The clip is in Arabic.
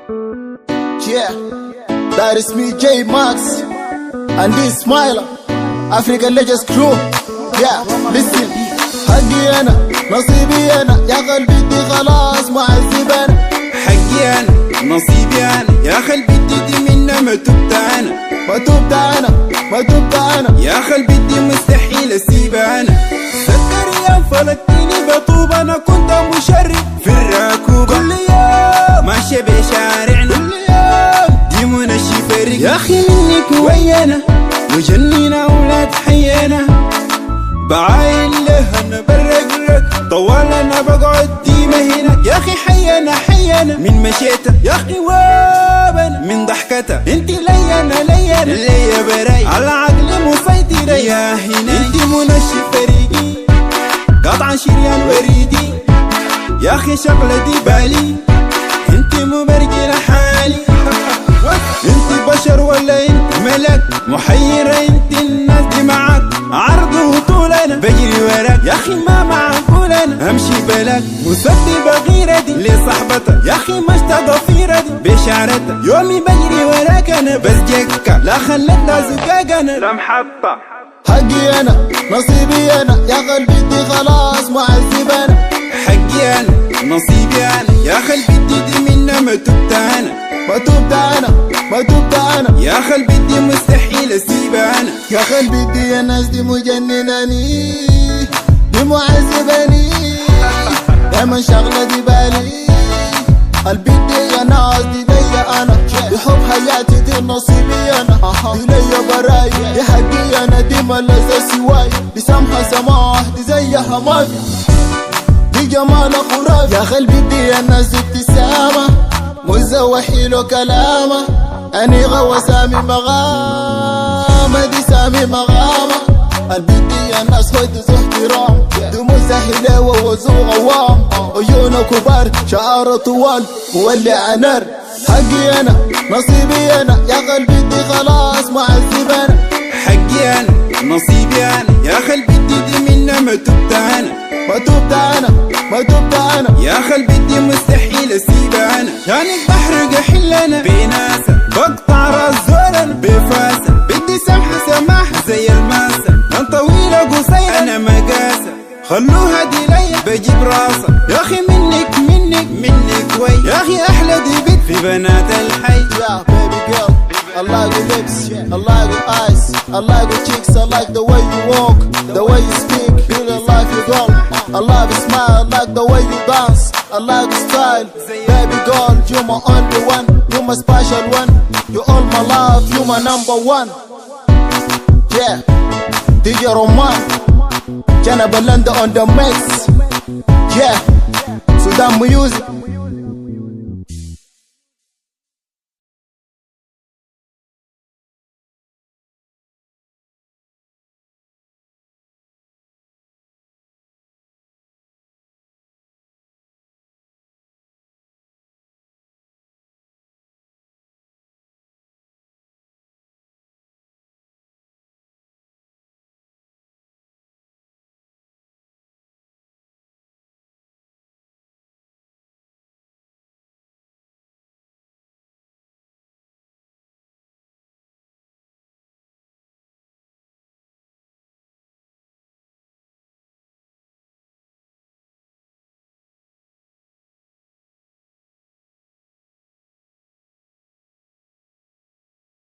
Yeah, that is me, J Max, and this Smiler, African Legends crew. Yeah, listen. حقي أنا نصيبي أنا يا قلبي دي خلاص معذب أنا. حقي أنا نصيبي أنا يا قلبي دي منا ما تبت أنا. ما تبت أنا ما تبت أنا يا قلبي دي مستحيل أسيب أنا. سكر يا فلكتني بطوب أنا كنت مشرف في الركوب كل يوم ماشي بشارعنا كل يوم دي منشي فرق يا أخي منك ويانا وجنينا أولاد حيانا بعاين له أنا برقرق طوال أنا بقعد ديما هناك يا أخي حيانا من مشيته يا أخي وابنا من ضحكته انت ليانا ليا براي على عقلي مسيطرة يا هنا انت منشي فريقي قطعا شريان وريدي يا أخي شغلة دي بالي انت مبرقي لحالي انت بشر ولا انت ملك محيرة انت الناس دي معاك عرض وطول انا بجري وراك يا اخي ما معقول انا امشي بلاك مسببة غيرة دي لصحبتها يا اخي مش تضفيرة دي بشعرتها يومي بجري وراك انا بس جكة لا خلتنا زقاق انا لا محطة حقي أنا نصيبي أنا يا قلبي دي خلاص معذب أنا. حقي أنا نصيبي أنا يا قلبي دي منا ما تبت أنا. ما تبت أنا ما تبت أنا يا قلبي دي مستحيل أسيب أنا. يا قلبي دي الناس دي مجنناني دي معذباني دايما شغلة دي بالي قلبي دي يا ناس دي أنا بحب حياتي دي نصيبي أنا دي ليا براي دي حقي أنا دي ملذة سواي دي سمحة سماح دي زيها ما في دي جمال خرافي يا قلبي دي الناس دي ابتسامة مزة حلو كلامة أني غوى سامي مغامة دي سامي مغامة قلبي دي الناس هوي ذو احترام دي مزة حلوة وذو غوام عيونه كبار شعاره طوال مولع نار حقي أنا نصيبي أنا يا قلبي دي خلاص معذب أنا. حقي أنا نصيبي أنا يا قلبي دي منا ما تبت أنا. ما تبت أنا ما تبت أنا يا قلبي دي مستحيل أسيب أنا. يعني بحرق حل أنا بناسة بقطع راس زول أنا بفاسة بدي سمحة سماحة زي الماسة من طويلة قصيرة أنا مقاسة خلوها دي ليا بجيب راسة يا أخي منك وي يا أخي أحلى دي بنت في بنات الحي. Yeah, baby girl, I like your lips, I like your eyes, I like your cheeks, I like the way you walk, the way you speak, really like your girl. I love your smile, I like the way you dance, I like your style. Baby girl, you're my only one, you're my special one, you're all my love, you're my number one. Yeah, DJ Roman, Jana Belanda on the mix. Yeah, Sudan music.